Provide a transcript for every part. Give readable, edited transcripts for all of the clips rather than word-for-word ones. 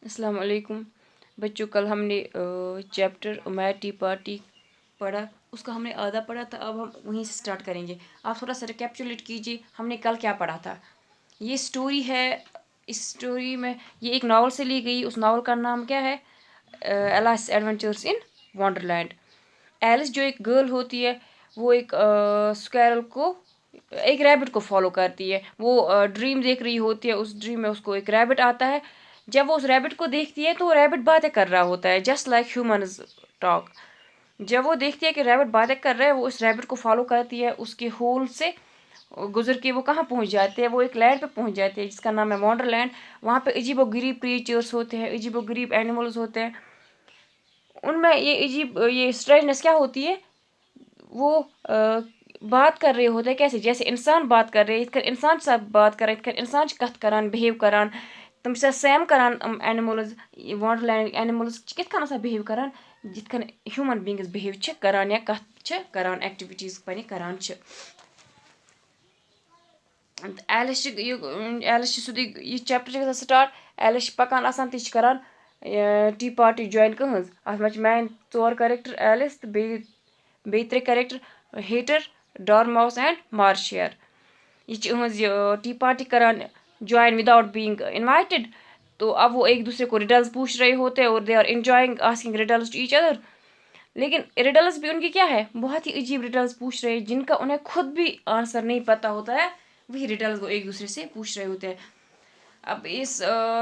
अस्सलाम वालेकुम बच्चों। कल हमने चैप्टर उमैर टी पार्टी पढ़ा, उसका हमने आधा पढ़ा था। अब हम वहीं से स्टार्ट करेंगे। आप थोड़ा सा रिकैप्चुलेट कीजिए हमने कल क्या पढ़ा था। ये स्टोरी है। इस स्टोरी में ये एक नावल से ली गई। उस नावल का नाम क्या है? Alice adventures in wonderland. Alice जो एक गर्ल होती है, वो एक स्क्वायरल को, एक रैबिट को फॉलो करती है। वो ड्रीम देख रही होती है। उस ड्रीम में उसको एक रैबिट आता है। जब वो उस रैबिट को देखती है तो वो रैबिट बातें कर रहा होता है, जस्ट लाइक ह्यूमंस टॉक। जब वो देखती है कि रैबिट बातें कर रहा है, वो उस रैबिट को फॉलो करती है। उसके होल से गुजर के वो कहाँ पहुँच जाते हैं? वो एक लैंड पे पहुँच जाते हैं जिसका नाम है वंडरलैंड। वहाँ पे अजीबो गरीब क्रिएचर्स होते हैं, अजीबो गरीब एनिमल्स होते हैं। उनमें ये अजीब, ये स्ट्रेंजनेस क्या होती है? वो बात कर रहे होते हैं कैसे, जैसे इंसान बात कर रहे हैं। इंसान सब बात कर रहे, इंसान कथ करान, बिहेव करान। तम सेम करान एनिमल्स, वंडरलैंड एनिमल्स कित कन आसान बिहेव करान, जित कन ह्यूमन बींग्स बिहेव करान या कथ करान, एक्टिविटीज पन्ने करान। एलिस सोदी ये चैप्टर गया स्टार्ट। एलिस पकान आसान ती करान टी पार्टी ज्वाइन कहज। अत मे मेन 4 कैरेक्टर एलिस तो बे 3 कैरेक्टर हेटर, डॉर्माउस एंड मार्शियर। ये टी पार्टी करान ज्वाइन विदाउट बीइंग इनवाइटेड। तो अब वो एक दूसरे को रिडल्स पूछ रहे होते हैं और they are enjoying asking riddles to each other. लेकिन रिडल्स भी उनकी क्या है, बहुत ही अजीब रिडल्स पूछ रहे हैं जिनका उन्हें खुद भी आंसर नहीं पता होता है। वही रिडल्स वो एक दूसरे से पूछ रहे होते हैं। अब इस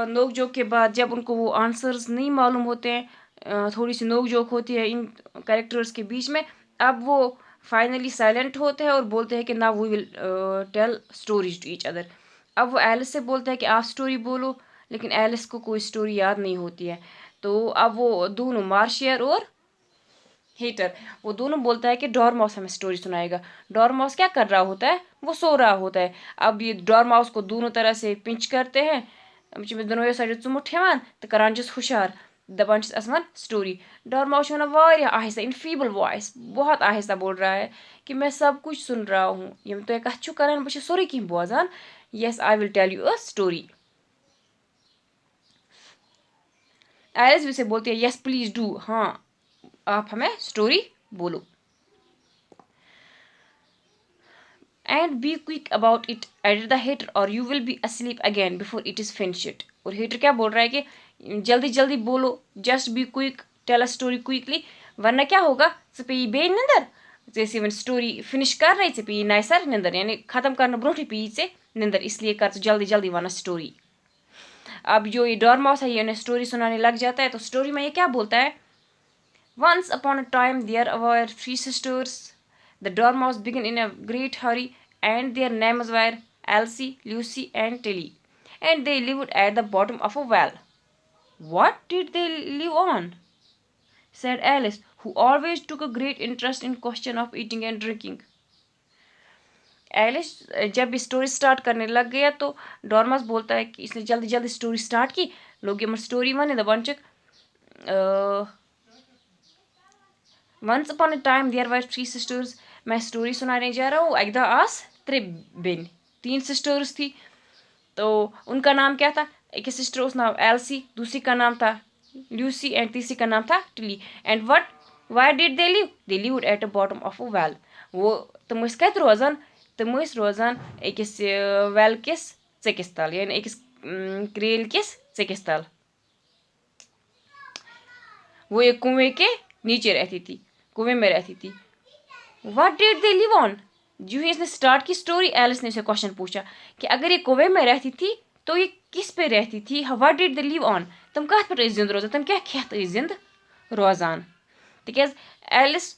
नोक जोक के बाद जब उनको वो आंसर्स नहीं मालूम होते हैं, थोड़ी सी नोक जोक होती है इन कैरेक्टर्स के बीच में। अब वो फाइनली साइलेंट होते हैं और बोलते हैं कि ना we will tell stories to each other. अब वो एलिस से बोलते हैं कि आप स्टोरी बोलो, लेकिन एलिस को कोई स्टोरी याद नहीं होती है। तो अब वो दोनों मार्शियर और हेटर, वो दोनों बोलता है कि डॉर्माउस हमें स्टोरी सुनाएगा। डॉर्माउस क्या कर रहा होता है? वो सो रहा होता है। अब ये डॉर्माउस को दोनों तरह से पिंच करते हैं, दोनों साइड चुमुट हेवान तो करान हुशार, दपान आसान स्टोरी। डॉर्माउस वन वारिया आहिस्ता, इन फीबल वॉइस, बहुत आहिस्ता बोल रहा है कि मैं सब कुछ सुन रहा हूँ, यम तुम कथ करान बह सोरे कह बोजान। Yes I will tell you a story. Alice भी से बोलती है यस प्लीज डू, हाँ आप हमें स्टोरी बोलो। And be quick about it, added the hater, or you will be asleep again before it is finished. और हेटर क्या बोल रहा है कि जल्दी जल्दी बोलो, just be quick, tell a story quickly, वरना क्या होगा चे पे बे निंदर। जैसे वन स्टोरी फिनिश कर रहे चे पे नए सर निंदर, यानी खत्म करना ब्रोठी पे से निंदर, इसलिए कर जल्दी जल्दी वन स्टोरी। अब जो ये डॉर्माउस है ये उन्हें स्टोरी सुनाने लग जाता है। तो स्टोरी में ये क्या बोलता है? Once upon a time there were 3 sisters. The Dormouse began in a great hurry, and their names were Elsie, Lucy, and Tilly. And they lived at the bottom of a well. What did they live on? Said Alice, who always took a great interest in question of eating and drinking. Alice जब story start करने लग गया तो डॉर्मस बोलता है कि इसने जल्दी जल्दी स्टोरी स्टार्ट की। लोग ये स्टोरी वन दपान once upon a time there were 3 sisters. मैं स्टोरी सुनाने जा रहा हूँ। एक द आस 3 बेन, 3 सिस्टर्स थी। तो उनका नाम क्या था? एक सिस्टर उस नाम एल्सी, दूसरी का नाम था ल्यूसी, एंड तीसरी का नाम था Tilly. And what Y did they live? They live at the bottom of a well. वो तम कत रोजान? तम रोजान अकिस वेल किस चकिस तल, यानी अकिस क्रेल किस चकिस तल। वो एक कुएं के नीचे रहती थी, कुएं में रहती थी। What did they live on? जो ही इसने स्टार्ट की स्टोरी, एलिस ने इसे क्वेश्चन पूछा कि अगर ये कुएं में रहती थी तो ये किस पे रहती थी? What did they live on? तुम कत पे जिंद रोजान, तुम क्या खेत जिंद रोजान? तिकाज Alice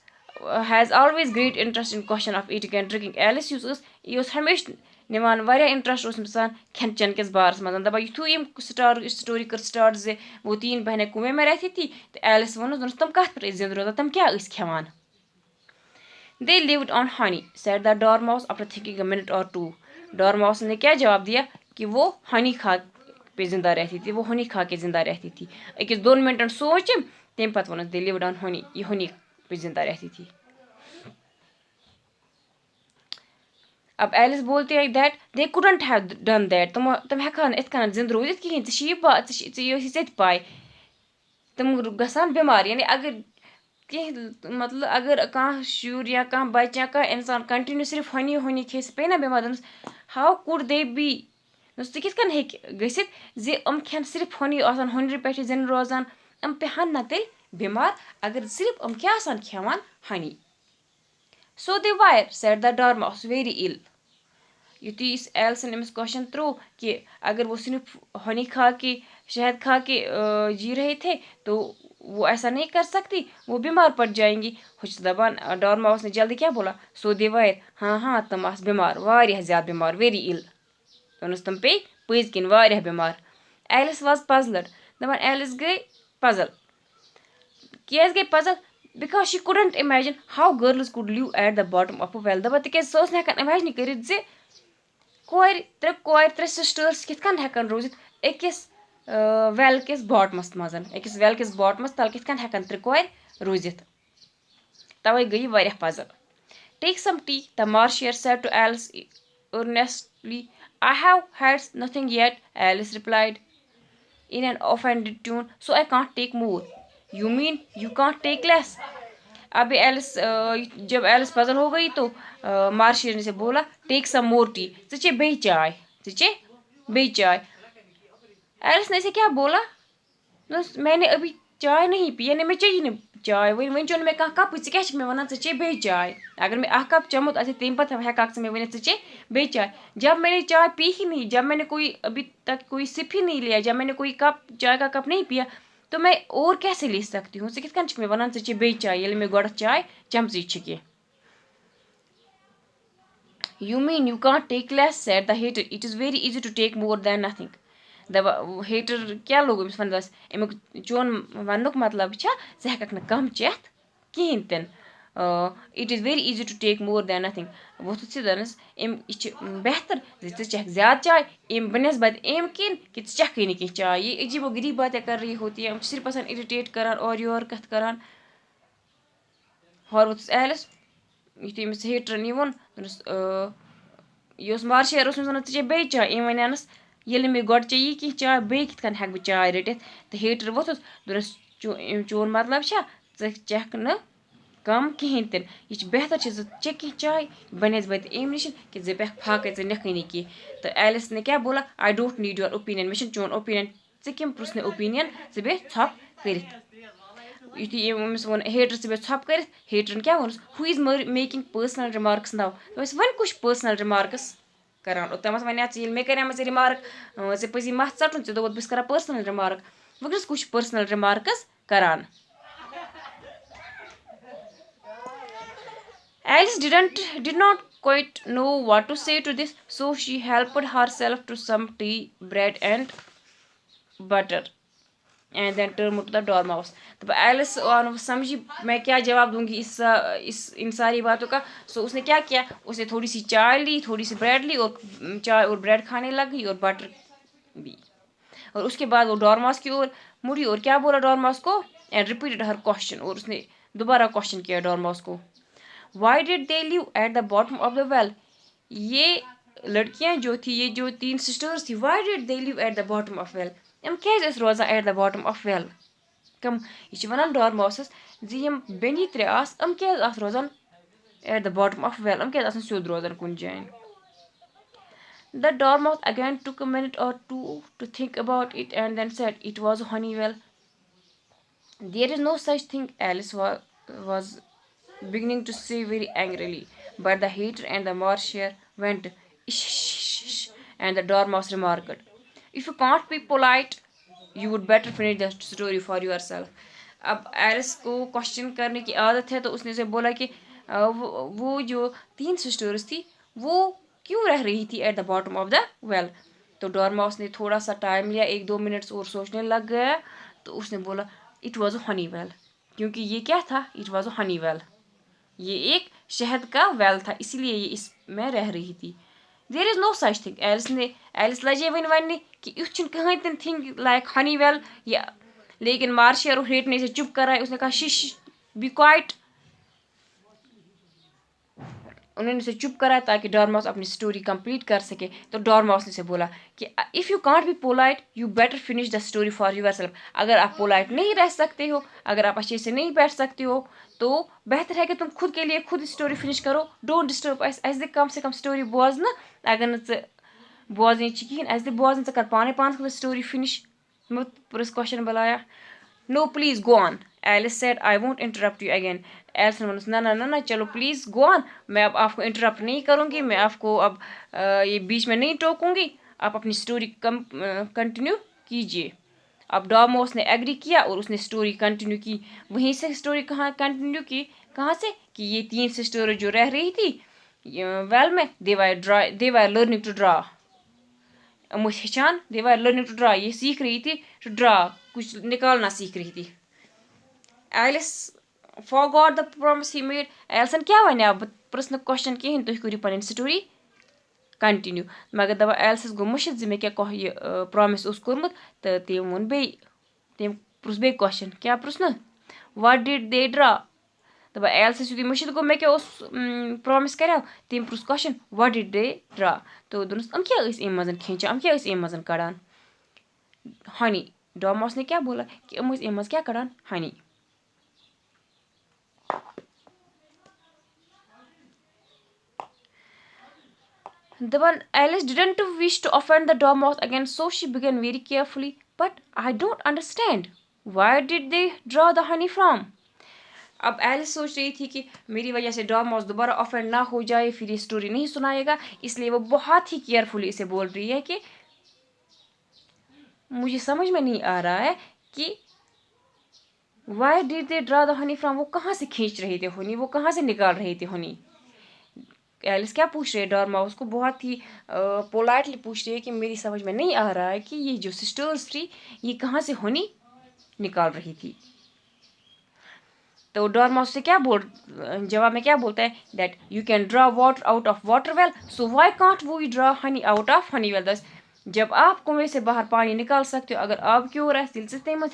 has always great interest in question of eating and drinking. Alice ये हमेशा निमान वारिया इंटरेस्ट मिसान खेन चन किस बारस मज। दपा युथु यम स्टोरी कर स्टार्ट जे वो 3 बहनें कुएं में रहती थी, तो एलिस वोन तुम कत पे जिंद रोजान, तुम क्या खेवान? They lived on honey, said the dormouse after thinking a minute or two. डॉर्माउस ने क्या जवाब दिया कि वो हनी खा पे जिंदा रहती थी, वो हनी खा के जिंदा रहती थी। अकिस 2 मिनटन सोच तम पत वोन दे लिव्ड ऑन हनी, ये हनी पे जिंदा रहती थी। अब एलिस बोलती है that they couldn't have done that, तुम हेकन इत कन जिंद रोजित कहें ये बात ये पाए तुम गसान बीमार। यानी अगर कह मतलब अगर कह शुर या कह बच्चे या कह इंसान कंटिन्यू सिर्फ हनी हनी खे पे ना बीमार हाउ कुड दे बी नुस कित कन हेक गसित जे खेन सिर्फ हनी आसान हनरि पे जिन रोजान पेहन ना तेल बीमार अगर सिर्फ क्या आसान खेवान हनी। सो दे वायर सेट द डॉर्मोस वेरी इल। युति इस एल्सन अमिस क्वेश्चन त्रो कि अगर वो सिर्फ हनी खा के शहद खा के जी रहे थे तो वो ऐसा नहीं कर सकती, वो बीमार पड़ जाएंगी। हुच दपान डॉर्माउस ने जल्दी क्या बोला, सो दे वायर हाँ हाँ तुम आस बीमार वारियाह ज्यादा बीमार वेरी इल। दोनस तुम पे पज किन वारियाह बीमार। एलिस वाज पजलड दपान एलिस गई पजल क्या गई puzzle because she couldn't imagine how girls could live at the bottom of a well दपान तिकेज सो हेकान इमेजिन करित जे त्रे सिस्टर्स कित कन हेकन रोजित अकिस वेल किस बॉटमस मज अकिस वेल किस बॉटमस तल कित कन हेकन त्रे रोजित तवे गई वारियाह puzzle. Take some tea the March Hare said to Alice earnestly. I have had nothing yet, Alice replied in an offended tone, so I can't take more. You mean you can't take less? अभी Alice जब Alice puzzle हो गई तो मार्शियर ने से बोला take some more tea चे बे चाय चे बे चाय। एलिस ने इसे क्या बोला, मैंने अभी चाय नहीं पी यानी मैं चाहिए नहीं चाय वन वन चो मे कह कप क्या मे वन चे बे चाय अगर मैं कप चमुत तम पे हेक मे वन चे बे चाय। जब मैंने चाय पी ही नहीं, जब मैंने कोई अभी तक कोई सिप ही नहीं लिया, जब मैंने कोई कप चाय का कप नहीं पिया तो मैं और कैसे ले सकती हूँ कित कन मे वन चे बे चाय ये मे गोड़ चाय चमची कह। You mean you can't take less, said the hater. It is very easy to take more than nothing. दप हेटर क्या लोग अमिस वन अमुक चोन वनुक मतलब ज़ हेकक न कम चेत कहें तन। It is very easy to take more than nothing वोथुत से दनस यह बेहतर चेक ज्यादा चाय एम बनस्बत एम किन कि चेक नहीं कह चाय। ये अजीबो गरीब बातें कर रही होती है, सिर्फ आसान इरिटेट करान और योर कथ करान। हर वोथुस एलिस युत अमिस हेटरन यह वोन यह मार्शियर वन चे बे चाय एम वनस ये मे गोड़ चे कह चाय बे कित कन हेक बह चाय रटित तो हेटर वोथुस दोनस चोन मतलब चेक न कम कहें तन यह बेहतर चे कह चाय बनस्बत एम नश कि जे पे फाक नखनी कह। तो एलिस ने क्या बोला I don't need your opinion मे चोन ओपिनियन कम प्रुसने ओपिनियन जे बे छप कर। युति अमिस वो हेटर से छप कर हेटरन क्या वोनस who is making personal remarks now वन कुछ पर्सनल रिमार्क्स करान ओतम वन मे कर रिमार्क ऐ पजी मथ चटुन ऐ दोप बस कर पर्सनल रिमार्क वस कुछ पर्सनल रिमार्क्स करान। Alice did not quite know what to say to this, so she helped herself to some tea, bread, and butter, and then turned to the dormouse. तो Alice समझी मैं क्या जवाब दूंगी इस इन सारी बातों का। सो उसने क्या किया, उसने थोड़ी सी चाय ली, थोड़ी सी ब्रेड ली और चाय और ब्रेड खाने लग गई और बटर भी। और उसके बाद वो डॉर्मास की ओर मुड़ी और क्या बोला डॉर्मास को, एंड रिपीटेड हर क्वेश्चन, और उसने दोबारा क्वेश्चन किया डॉर्मास को, why did they live at the bottom of the well. ये लड़कियां जो थी, ये जो 3 सिस्टर्स थी, why did they live at the bottom of well, यम क्या रोजान at the bottom of well. कम यह वन डॉर्माउसस जी यम बेनी 3 आस क्या रोजान at the bottom of well, क्या सोद रोजान कुन जान। The dormouse again took a minute or two to think about it and then said, it was Honeywell. There is no such thing, Alice was beginning to say very angrily, but the hater and the marshal went, ish, ish, ish, and the dormouse remarked, if you can't be polite, you would better finish the story for yourself. अब Alice को question करने की आदत है, तो उसने से बोला कि वो जो 3 सिस्टर्स थी वो क्यों रह रही थी eight the bottom of the well. तो डॉर्माउस ने थोड़ा सा टाइम लिया, 1-2 मिनट्स और सोचने लग गया। तो उसने बोला it was a Honey well, क्योंकि ये क्या था, it was a Honey well, ये एक शहद का वेल था, इसीलिए ये इसमें रह रही थी। There is no such thing, Alice लजे वन वन कि युथ कहीं तन थिंग लाइक हनी वेल, या लेकिन मार्शियर और हेट ने इसे चुप कराया। उसने कहा शिश बी क्वाइट, उन्होंने उसे चुप करा ताकि डॉर्मॉस अपनी स्टोरी कंप्लीट कर सके। तो डॉर्मॉस ने उसे बोला कि if you can't be polite you better finish the story for your self. अगर आप पोलाइट नहीं रह सकते हो, अगर आप अच्छे से नहीं बैठ सकते हो, तो बेहतर है कि तुम खुद के लिए खुद स्टोरी फिनिश करो। डोंट डिस्टर्ब अस दे कम से कम स्टोरी बोजन। अगर न बोजन कहें अस दे बोजन च कर पाने पान खुद स्टोरी फिनिश। मत पुरस क्वेश्चन बुलाया। No please go on, Alice said I won't interrupt you again. Alice ने बोला ना ना ना चलो प्लीज़ गो ऑन, मैं अब आपको इंटरप्ट नहीं करूँगी, मैं आपको अब ये बीच में नहीं टोकूंगी, आप अपनी स्टोरी कंटिन्यू कीजिए। अब डॉर्मॉस ने एग्री किया और उसने स्टोरी कंटिन्यू की। वहीं से स्टोरी कहाँ कंटिन्यू की, कहाँ से कि ये 3 सिस्टर जो रह रही थी वेल में, they were learning to draw. हेचान they were learning to draw, ये सीख रही थी टू ड्रा, कुछ निकालना सीख रही थी। Alice forgot the promise he made। एल्सन क्या वन अब प्रश्न क्वेश्चन कहें तुम करो पन स्टोरी कंटिन्यू। मगर दपा एल्सस गो मुशित जे मे क्या यह प्रॉमिस कोर्मुत। तो तम वोन बे तम प्रुस बे क्वेश्चन क्या प्रुसन व्हाट डिड दे ड्रा। दपा एल्सस युत मुशित गो मे क्या प्रॉमिस कर तम प्रुस question what did they draw. तो दोनस हम क्या अम मज खींचान, हम क्या अम मज कड़ान हनी। डॉर्मॉस ने क्या बोला कि अम मज क्या Kadan Honey. The one Alice didn't wish to offend the dormouse again, so she began very carefully. But I don't understand. Where did they draw the honey from? अब एलिस सोच रही थी कि मेरी वजह से डॉर्मॉस दोबारा ऑफेंड ना हो जाए, फिर ये स्टोरी नहीं सुनाएगा, इसलिए वो बहुत ही केयरफुली इसे बोल रही है कि मुझे समझ में नहीं आ रहा है कि Y did they draw the honey from, वो कहाँ से खींच रहे थे हनी, वो कहाँ से निकाल रहे थे हनी। एलिस क्या पूछ रही है डॉर्मॉस को, बहुत ही पोलाइटली पूछ रही है कि मेरी समझ में नहीं आ रहा है कि ये जो सिस्टर्स थी ये कहाँ से हनी निकाल रही थी। तो डॉर्मॉस से क्या जवाब में क्या बोलता है that you can draw water out of water well, so why can't we draw honey out of honey well. दस जब आप कुएं से बाहर पानी निकाल सकते हो, अगर आप क्योर तम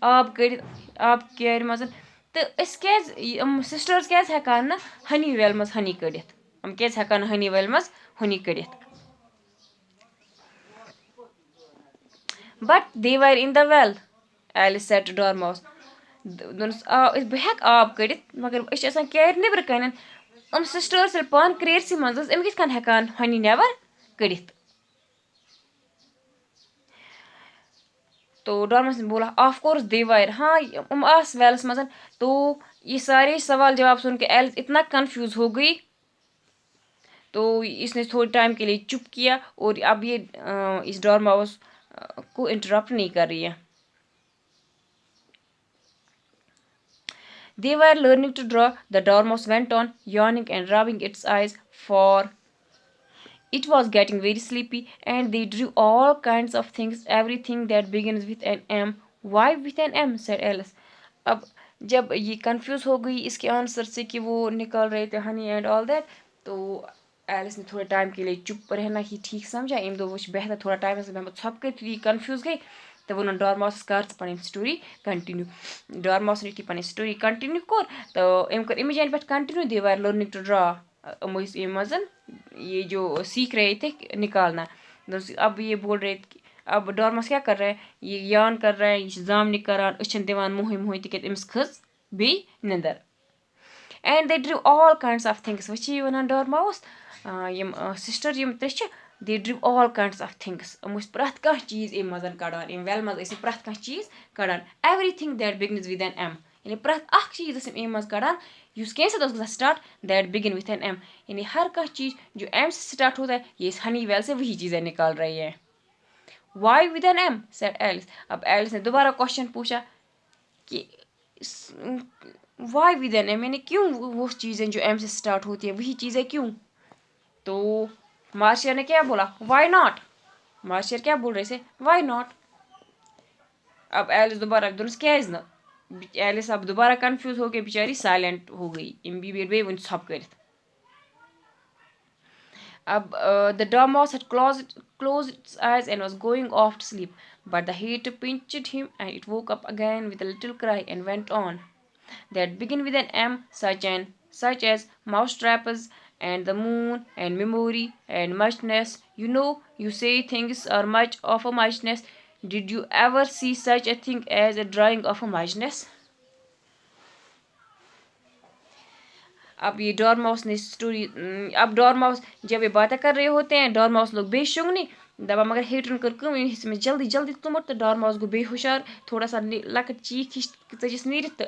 आब कड़ आब क्यार मज, तो सिस्टर्स क्या हेकान ना हनी वेल मज हनी कड़ित, हम क्या हेकान हनी वेल मज हनी कड़ित। But they were in the well, Alice said to dormouse. दोनस बह हेक आब कड़ित मगर क्यार नबर कन, सिस्टर्स पान क्रेरसी मज कित कन हेकान हनी नेबर कड़ित। तो डॉर्मॉस ने बोला ऑफ कोर्स दे वर, हाँ आस वेलस मज। तो ये सारे सवाल जवाब सुन के एलिस इतना कंफ्यूज हो गई, तो इसने थोड़े टाइम के लिए चुप किया और अब ये इस डॉर्मॉस को इंटरप्ट नहीं कर रही है। They were learning to draw. The dormouse went on, yawning and rubbing its eyes, for it was getting very sleepy, and they drew all kinds of things, everything that begins with an M. Why with an M? said Alice. अब जब ये confuse हो गई इसके answer से कि वो निकाल रहे थे हनी एंड ऑल दैट, तो एलिस ने थोड़े टाइम के लिए चुप रहना ही ठीक समझा। इन दो वो बेहतर थोड़ा टाइम मैं छप गई थी कंफ्यूज गई। तो वो डॉर्मॉस कर पन स्टोरी कंटिन्यू। डॉर्मॉस ने पन स्टोरी कंटिन्यू कोर, तो अम कर अमी जान पे continue. They were learning to draw, मजन ये जो सीख रहे थे निकालना। अब ये बोल रहे थे अब डॉर्मॉस क्या कर रहा है, ये यान कर रहा है, ये जामनी करान अचन दिवान मुहि मुहि तिक अमिस खज बे निंदर। And they drew all kinds of things, वे वन डॉर्मॉस यम सिस्टर यम त्रे they drew all kinds of things, प्रथ कह चीज अम मज कड़ान, अम वेल मज प्रथ कह चीज कड़ान। Everything that begins with an M, यानी प्रथ अख चीज अम मज कड़ान युस कह गया start that begin with an M, यानी हर कह चीज जो एम से स्टार्ट होता है ये हनी वेल से वही चीज़ें निकाल रही है। Why with an M said Alice. अब एलिस ने दोबारा क्वेश्चन पूछा कि वाई विद एन एम, यानी क्यों वो चीज़ें जो एम से स्टार्ट होती है वही चीज़ें क्यों। तो मार्शिया ने क्या बोला वाई नॉट, मार्शिया क्या बोल रहे थे वाई नॉट। अब एलिस दोबारा दोनों क्या न, एलिस अब दोबारा कंफ्यूज हो गई बेचारी साइलेंट हो गई, इम बे वन छप कर। The dormouse had closed its eyes and was going off to sleep, but the heat pinched him and it woke up again with a little cry and went on. That begin with an M, such as mouse traps and the moon and memory and muchness. You say things are much of a muchness. Did you ever see such a thing as a drawing of a muchness? अब ये डॉर्माउस ने story अब डॉर्माउस जब ये बातें कर रहे होते हैं डॉर्माउस लोग बेशुंगनी दपा मगर हेटरन कर कम में जल्दी जल्दी तुमत तो डॉर्माउस गो बेहुशार थोड़ा सा लकट चीख हिश चजिस नीरित तो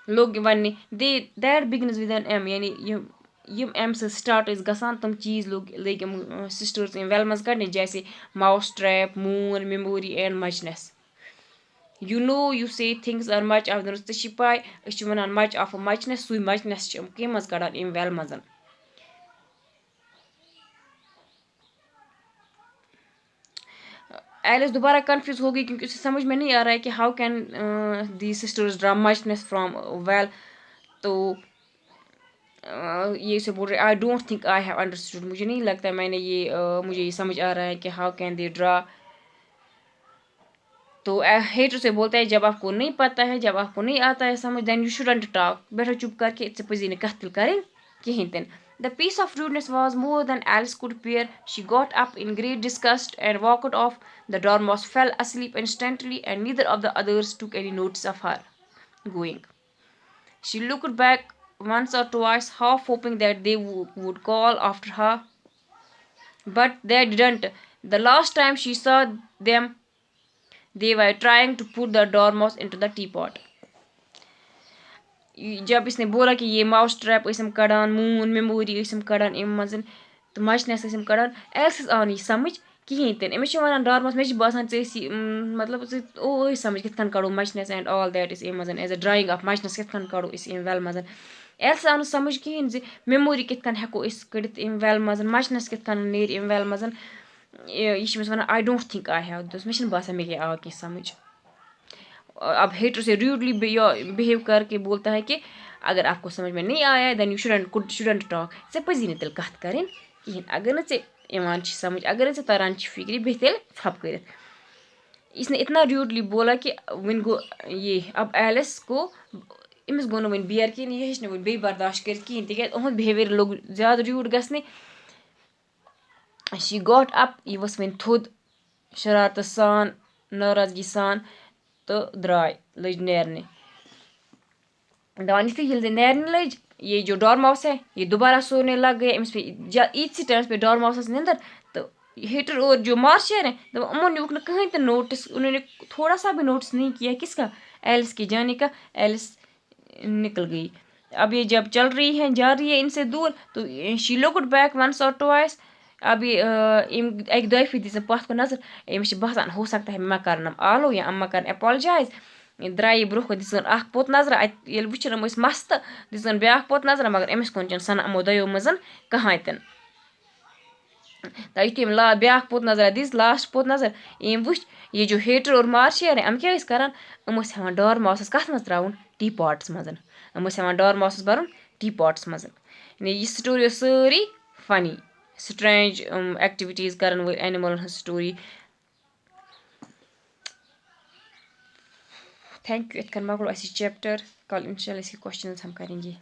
लोग वन दे that begins with an M यानी यम एम से स्टार्ट गसान तम चीज़ लोग लगे सिस्टर्स वेल मज कड़ने जैसे mousetrap moon memory and muchness you say things are much of the pie वन much of a muchness sui muchness कम मज कड़ान इन वेल मजन एलिस दोबारा कंफ्यूज हो गई क्योंकि उसे समझ में नहीं आ रहा है कि how can the sisters draw muchness from well तो ये से बोल रहे I don't think I have understood मुझे नहीं लगता मैंने ये मुझे ये समझ आ रहा है कि हाउ कैन दे ड्रा तो हेटर से बोलता है जब आपको नहीं पता है जब आपको नहीं आता है समझ देन यू शुडंट टॉक बैठो चुप करके इससे पजी ने कत्ल करें कहीं दिन The piece of rudeness was more than Alice could bear. She got up in great disgust and walked off. The dormouse fell asleep instantly, and neither of the others took any notice of her going. She looked back once or twice, half hoping that they would call after her, but they didn't. The last time she saw them, they were trying to put the dormouse into the teapot. जब इसने बोला कि ये mouse trap Kadan moon memory Kadan अम मज तो मचनेस Kadan else आव यह समझ कहीं तन अमिस वन डॉर्मस मे बासान मतलब ओ समझ कित कड़ो मचनेस एंड ऑल दैट इस अम मज एज अ ड्राइंग ऑफ मचनेस कित कड़ो अम वेल मज एल्स आव समझ कहीं मेमोरी कित हेको कड़ित अम वेल मज मचनेस कित नेर अम वेल मज यह one I don't think I have this मे बासान मे आव कह समझ अब हेटर से रूडली बिहेव करके बोलता है कि अगर आपको समझ में नहीं आया देन यू शुडंट टॉक से पजी ने तेल कत करें कहें अगर न समझ अगर न तरान फिक्री बह तेल छप कर इसने इतना रूडली बोला कि वन गो ये अब एलिस को अमिस गो वन बियर कहें यह हेच वन बे बर्दाश्त कर कहें तिक उहद बिहेवियर लोग ज़्यादा रूड गसने शी गॉट अप यह वस वन थोद शरारत सान नाराजगी सान तो द्राय लज नेरने दान यु नेरने लज ये जो डॉर्माउस है ये दोबारा सोने लग गए अमिस पे ईद टाइम्स पे डॉर्माउस निंदर तो हेटर और जो मार्शियर हैं तो उन्होंने उनको कहीं तो नोटिस उन्होंने थोड़ा सा भी नोटिस नहीं किया किसका एलिस के जाने का एलिस निकल गई अब ये जब चल रही है जा रही है इनसे दूर तो शी लुक्ड बैक वंस और ट्वाइस अब ये एक दफी दी पथ को नजर अमिस बसान हो सकता है मा कर आलो या अम्मा कर अपॉलोजाइज द्राई ब्रोह दिसन अख पोत नजर ये वुचन मस्त दिसन ब्या पोत नजर मगर अमिस कुन सन अमो दयो मजन कहाँ तन युथि ब्या पोत नजर दिस लास्ट पोत नजर अम वुच ये जो हेटर और मार्शियर है क्या करान हेवान डॉर्माउस कथ मज त्राउन टी पॉट्स मजन हेवान डॉर्माउस भरुन टी पॉट्स मजन यह स्टोरी सारी फनी स्ट्रेंज एक्टिविटीज़ करन वल एनिमलन हंस स्टोरी थैंक यू इत मकलो चैप्टर कल इंशाल्लाह इसके क्वेश्चंस हम करेंगे